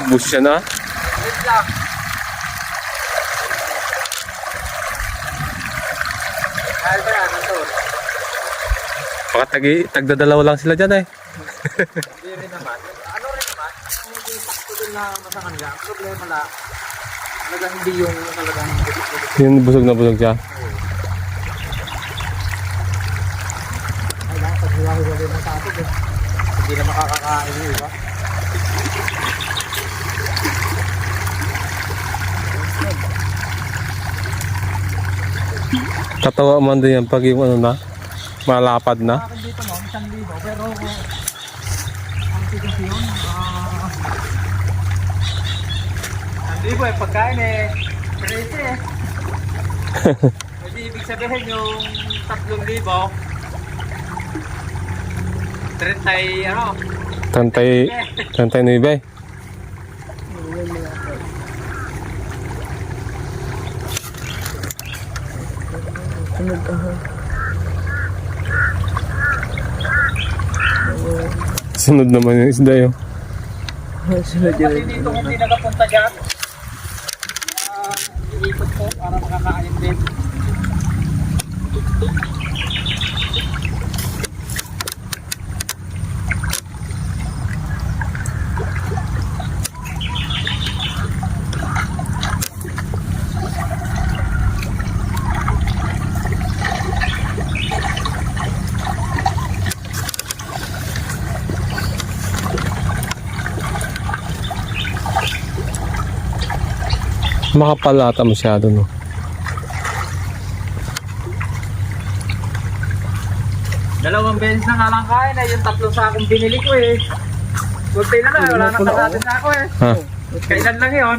Ubus siya na. Wait lang. Kaya ba yan? Ito. Baka tagdadalawa lang sila dyan eh. Hindi rin naman. Ano rin naman? Hindi sakto din na masangan niya. Ang problema lang. Talagang hindi yung talagang busog-busog. Yung busog na busog siya. Kailangan pag-hiwa-hiwa din ng tapos eh. Hindi na makakakain yung iba. Katawa man din yan pag yung ano na, malapad na. Akin dito no, 1,000. Pero ang tigas yun, 1,000 eh, pagkain eh. Crazy eh. Kasi ibig sabihin yung 3,000. 30 ano? 39. Sunod naman yung isda yun. Sunod yun. Kasi dito hindi nagapunta dyan. Iikot ko para makakain din. Makapalata masyado no. Dalawang beses na nga lang kain eh. Yung 3 sakong binili ko eh. Kunti na lang. Wala nang kalatin na ako eh. Ha? Kailan lang yun?